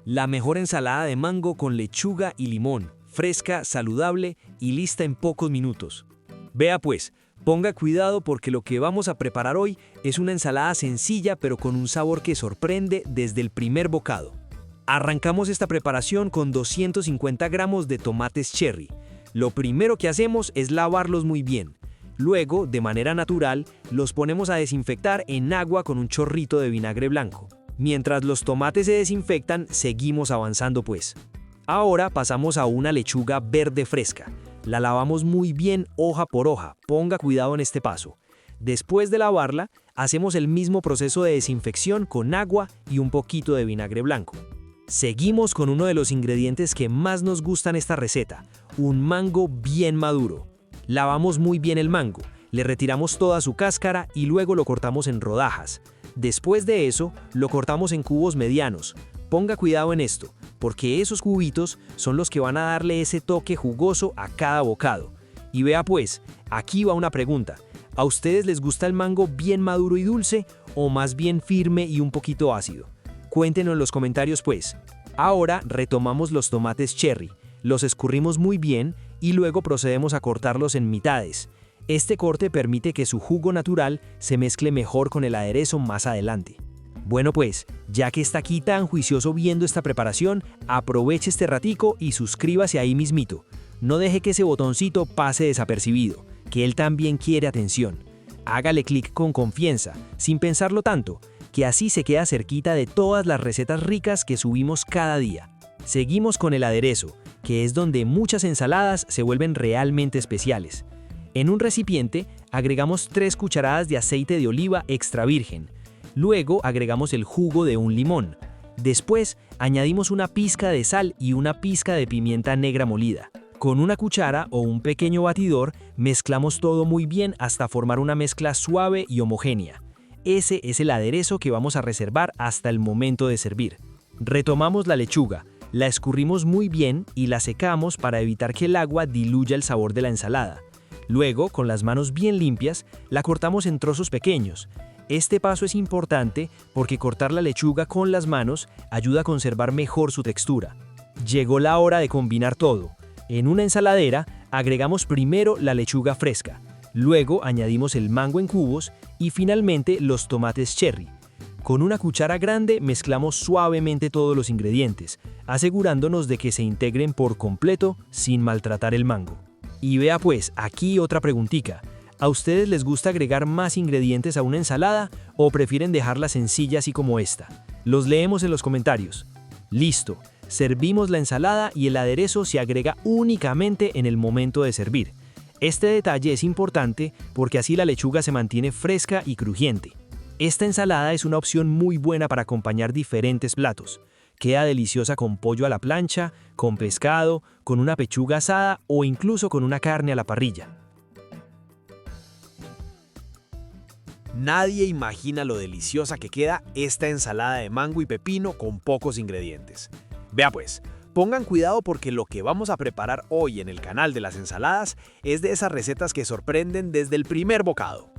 La mejor ensalada de mango con lechuga y limón, fresca, saludable y lista en pocos minutos. Vea pues, ponga cuidado porque lo que vamos a preparar hoy es una ensalada sencilla pero con un sabor que sorprende desde el primer bocado. Arrancamos esta preparación con 250 gramos de tomates cherry. Lo primero que hacemos es lavarlos muy bien. Luego, de manera natural, los ponemos a desinfectar en agua con un chorrito de vinagre blanco. Mientras los tomates se desinfectan, seguimos avanzando pues. Ahora pasamos a una lechuga verde fresca. La lavamos muy bien hoja por hoja, ponga cuidado en este paso. Después de lavarla, hacemos el mismo proceso de desinfección con agua y un poquito de vinagre blanco. Seguimos con uno de los ingredientes que más nos gustan en esta receta, un mango bien maduro. Lavamos muy bien el mango, le retiramos toda su cáscara y luego lo cortamos en rodajas. Después de eso, lo cortamos en cubos medianos. Ponga cuidado en esto, porque esos cubitos son los que van a darle ese toque jugoso a cada bocado. Y vea pues, aquí va una pregunta. ¿A ustedes les gusta el mango bien maduro y dulce o más bien firme y un poquito ácido? Cuéntenos en los comentarios pues. Ahora retomamos los tomates cherry, los escurrimos muy bien y luego procedemos a cortarlos en mitades. Este corte permite que su jugo natural se mezcle mejor con el aderezo más adelante. Bueno pues, ya que está aquí tan juicioso viendo esta preparación, aproveche este ratico y suscríbase ahí mismito. No deje que ese botoncito pase desapercibido, que él también quiere atención. Hágale clic con confianza, sin pensarlo tanto, que así se queda cerquita de todas las recetas ricas que subimos cada día. Seguimos con el aderezo, que es donde muchas ensaladas se vuelven realmente especiales. En un recipiente agregamos 3 cucharadas de aceite de oliva extra virgen. Luego agregamos el jugo de un limón. Después añadimos una pizca de sal y una pizca de pimienta negra molida. Con una cuchara o un pequeño batidor mezclamos todo muy bien hasta formar una mezcla suave y homogénea. Ese es el aderezo que vamos a reservar hasta el momento de servir. Retomamos la lechuga, la escurrimos muy bien y la secamos para evitar que el agua diluya el sabor de la ensalada. Luego, con las manos bien limpias, la cortamos en trozos pequeños. Este paso es importante porque cortar la lechuga con las manos ayuda a conservar mejor su textura. Llegó la hora de combinar todo. En una ensaladera, agregamos primero la lechuga fresca, luego añadimos el mango en cubos y finalmente los tomates cherry. Con una cuchara grande mezclamos suavemente todos los ingredientes, asegurándonos de que se integren por completo sin maltratar el mango. Y vea pues, aquí otra preguntita. ¿A ustedes les gusta agregar más ingredientes a una ensalada o prefieren dejarla sencilla así como esta? Los leemos en los comentarios. Listo, servimos la ensalada y el aderezo se agrega únicamente en el momento de servir. Este detalle es importante porque así la lechuga se mantiene fresca y crujiente. Esta ensalada es una opción muy buena para acompañar diferentes platos. Queda deliciosa con pollo a la plancha, con pescado, con una pechuga asada o incluso con una carne a la parrilla. Nadie imagina lo deliciosa que queda esta ensalada de mango y pepino con pocos ingredientes. Vea pues, pongan cuidado porque lo que vamos a preparar hoy en el canal de las ensaladas es de esas recetas que sorprenden desde el primer bocado.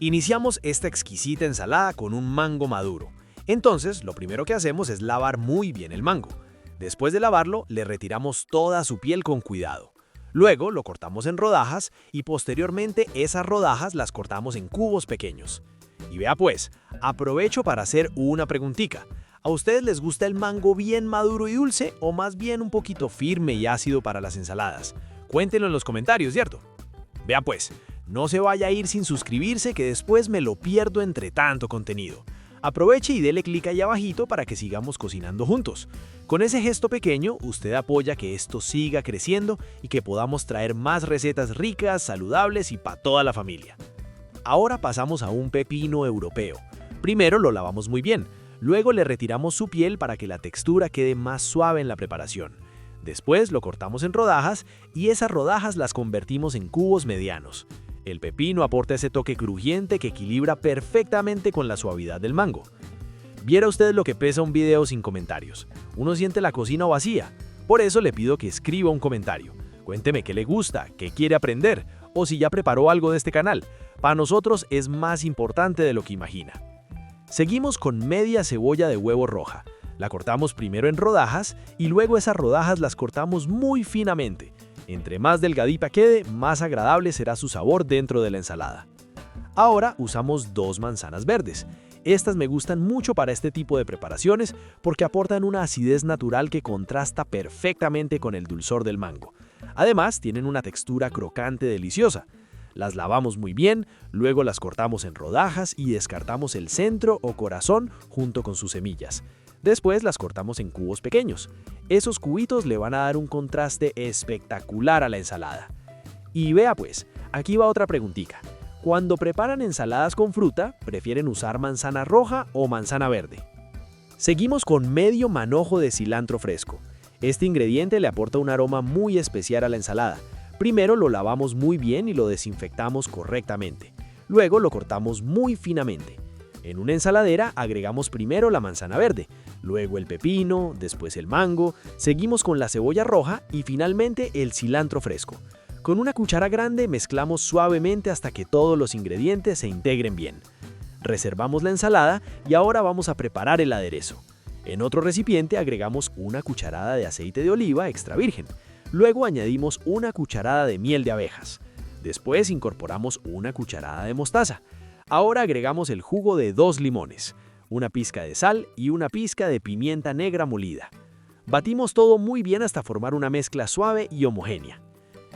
Iniciamos esta exquisita ensalada con un mango maduro. Entonces, lo primero que hacemos es lavar muy bien el mango. Después de lavarlo, le retiramos toda su piel con cuidado. Luego lo cortamos en rodajas y posteriormente esas rodajas las cortamos en cubos pequeños. Y vea pues, aprovecho para hacer una preguntita. ¿A ustedes les gusta el mango bien maduro y dulce o más bien un poquito firme y ácido para las ensaladas? Cuéntenlo en los comentarios, ¿cierto? Vea pues, no se vaya a ir sin suscribirse que después me lo pierdo entre tanto contenido. Aproveche y dele clic ahí abajito para que sigamos cocinando juntos. Con ese gesto pequeño, usted apoya que esto siga creciendo y que podamos traer más recetas ricas, saludables y para toda la familia. Ahora pasamos a un pepino europeo. Primero lo lavamos muy bien, luego le retiramos su piel para que la textura quede más suave en la preparación. Después lo cortamos en rodajas y esas rodajas las convertimos en cubos medianos. El pepino aporta ese toque crujiente que equilibra perfectamente con la suavidad del mango. Viera usted lo que pesa un video sin comentarios. Uno siente la cocina vacía. Por eso le pido que escriba un comentario. Cuénteme qué le gusta, qué quiere aprender o si ya preparó algo de este canal. Para nosotros es más importante de lo que imagina. Seguimos con media cebolla de huevo roja. La cortamos primero en rodajas y luego esas rodajas las cortamos muy finamente. Entre más delgadita quede, más agradable será su sabor dentro de la ensalada. Ahora usamos 2 manzanas verdes. Estas me gustan mucho para este tipo de preparaciones porque aportan una acidez natural que contrasta perfectamente con el dulzor del mango. Además, tienen una textura crocante deliciosa. Las lavamos muy bien, luego las cortamos en rodajas y descartamos el centro o corazón junto con sus semillas. Después las cortamos en cubos pequeños. Esos cubitos le van a dar un contraste espectacular a la ensalada. Y vea pues, aquí va otra preguntita. Cuando preparan ensaladas con fruta, ¿prefieren usar manzana roja o manzana verde? Seguimos con medio manojo de cilantro fresco. Este ingrediente le aporta un aroma muy especial a la ensalada. Primero lo lavamos muy bien y lo desinfectamos correctamente. Luego lo cortamos muy finamente. En una ensaladera agregamos primero la manzana verde, luego el pepino, después el mango, seguimos con la cebolla roja y finalmente el cilantro fresco. Con una cuchara grande mezclamos suavemente hasta que todos los ingredientes se integren bien. Reservamos la ensalada y ahora vamos a preparar el aderezo. En otro recipiente agregamos una cucharada de aceite de oliva extra virgen. Luego añadimos una cucharada de miel de abejas. Después incorporamos una cucharada de mostaza. Ahora agregamos el jugo de 2 limones, una pizca de sal y una pizca de pimienta negra molida. Batimos todo muy bien hasta formar una mezcla suave y homogénea.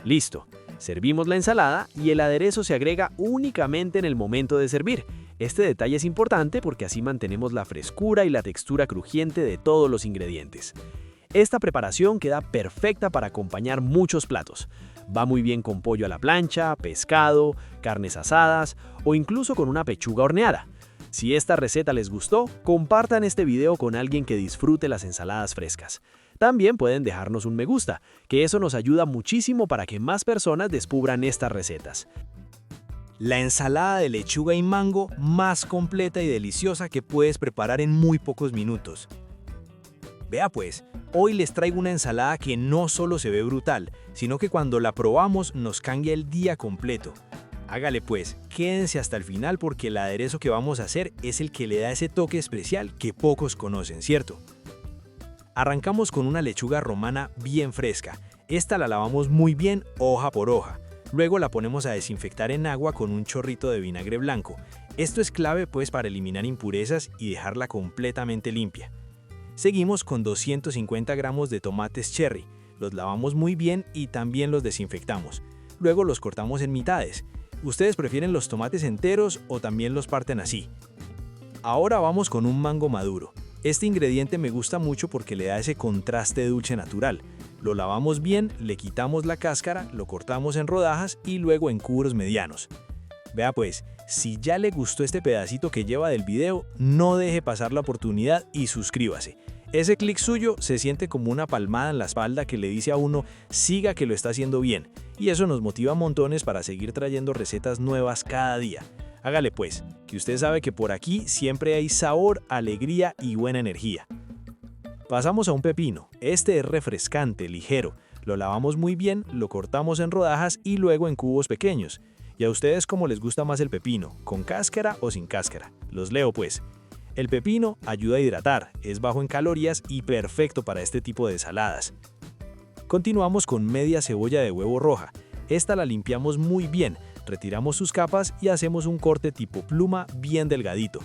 Listo, servimos la ensalada y el aderezo se agrega únicamente en el momento de servir. Este detalle es importante porque así mantenemos la frescura y la textura crujiente de todos los ingredientes. Esta preparación queda perfecta para acompañar muchos platos. Va muy bien con pollo a la plancha, pescado, carnes asadas o incluso con una pechuga horneada. Si esta receta les gustó, compartan este video con alguien que disfrute las ensaladas frescas. También pueden dejarnos un me gusta, que eso nos ayuda muchísimo para que más personas descubran estas recetas. La ensalada de lechuga y mango más completa y deliciosa que puedes preparar en muy pocos minutos. Vea pues, hoy les traigo una ensalada que no solo se ve brutal, sino que cuando la probamos nos cambia el día completo. Hágale pues, quédense hasta el final porque el aderezo que vamos a hacer es el que le da ese toque especial que pocos conocen, ¿cierto? Arrancamos con una lechuga romana bien fresca. Esta la lavamos muy bien hoja por hoja. Luego la ponemos a desinfectar en agua con un chorrito de vinagre blanco. Esto es clave pues para eliminar impurezas y dejarla completamente limpia. Seguimos con 250 gramos de tomates cherry. Los lavamos muy bien y también los desinfectamos. Luego los cortamos en mitades. ¿Ustedes prefieren los tomates enteros o también los parten así? Ahora vamos con un mango maduro. Este ingrediente me gusta mucho porque le da ese contraste dulce natural. Lo lavamos bien, le quitamos la cáscara, lo cortamos en rodajas y luego en cubos medianos. Vea pues, si ya le gustó este pedacito que lleva del video, no deje pasar la oportunidad y suscríbase. Ese clic suyo se siente como una palmada en la espalda que le dice a uno, siga que lo está haciendo bien. Y eso nos motiva montones para seguir trayendo recetas nuevas cada día. Hágale pues, que usted sabe que por aquí siempre hay sabor, alegría y buena energía. Pasamos a un pepino. Este es refrescante, ligero. Lo lavamos muy bien, lo cortamos en rodajas y luego en cubos pequeños. ¿Y a ustedes cómo les gusta más el pepino? ¿Con cáscara o sin cáscara? Los leo pues. El pepino ayuda a hidratar, es bajo en calorías y perfecto para este tipo de ensaladas. Continuamos con media cebolla de huevo roja. Esta la limpiamos muy bien, retiramos sus capas y hacemos un corte tipo pluma bien delgadito.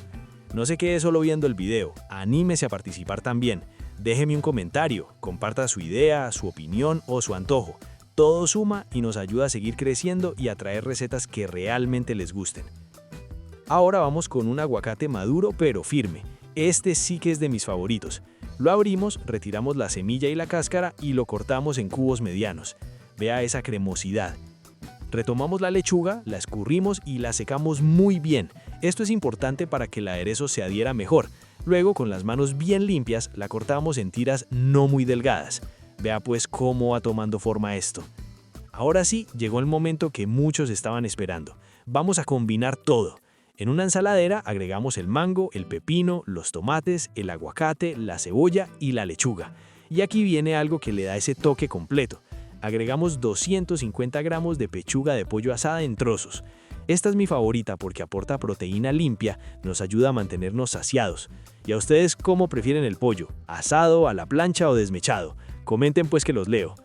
No se quede solo viendo el video, anímese a participar también. Déjeme un comentario, comparta su idea, su opinión o su antojo. Todo suma y nos ayuda a seguir creciendo y a traer recetas que realmente les gusten. Ahora vamos con un aguacate maduro pero firme. Este sí que es de mis favoritos. Lo abrimos, retiramos la semilla y la cáscara y lo cortamos en cubos medianos. Vea esa cremosidad. Retomamos la lechuga, la escurrimos y la secamos muy bien. Esto es importante para que el aderezo se adhiera mejor. Luego, con las manos bien limpias, la cortamos en tiras no muy delgadas. Vea pues cómo va tomando forma esto. Ahora sí, llegó el momento que muchos estaban esperando. Vamos a combinar todo. En una ensaladera agregamos el mango, el pepino, los tomates, el aguacate, la cebolla y la lechuga. Y aquí viene algo que le da ese toque completo. Agregamos 250 gramos de pechuga de pollo asada en trozos. Esta es mi favorita porque aporta proteína limpia, nos ayuda a mantenernos saciados. ¿Y a ustedes cómo prefieren el pollo? ¿Asado, a la plancha o desmechado? Comenten pues que los leo.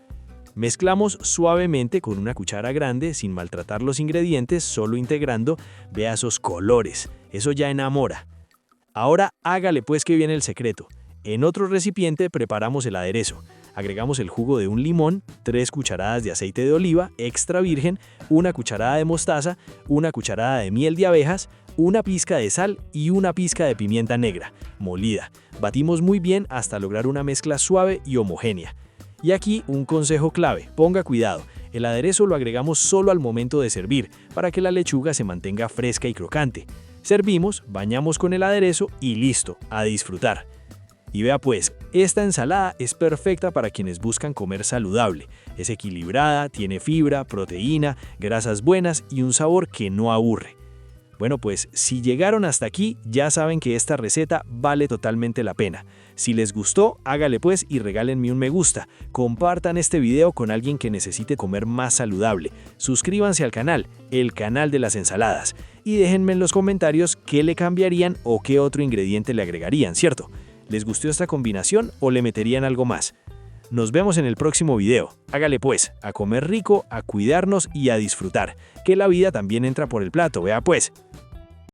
Mezclamos suavemente con una cuchara grande sin maltratar los ingredientes, solo integrando. Vea esos colores, eso ya enamora. Ahora hágale pues que viene el secreto. En otro recipiente preparamos el aderezo. Agregamos el jugo de un limón, 3 cucharadas de aceite de oliva extra virgen, 1 cucharada de mostaza, 1 cucharada de miel de abejas, una pizca de sal y una pizca de pimienta negra, molida. Batimos muy bien hasta lograr una mezcla suave y homogénea. Y aquí un consejo clave, ponga cuidado, el aderezo lo agregamos solo al momento de servir, para que la lechuga se mantenga fresca y crocante. Servimos, bañamos con el aderezo y listo, a disfrutar. Y vea pues, esta ensalada es perfecta para quienes buscan comer saludable. Es equilibrada, tiene fibra, proteína, grasas buenas y un sabor que no aburre. Bueno pues, si llegaron hasta aquí, ya saben que esta receta vale totalmente la pena. Si les gustó, hágale pues y regálenme un me gusta. Compartan este video con alguien que necesite comer más saludable. Suscríbanse al canal, el canal de las ensaladas. Y déjenme en los comentarios qué le cambiarían o qué otro ingrediente le agregarían, ¿cierto? ¿Les gustó esta combinación o le meterían algo más? Nos vemos en el próximo video. Hágale pues, a comer rico, a cuidarnos y a disfrutar. Que la vida también entra por el plato, vea pues.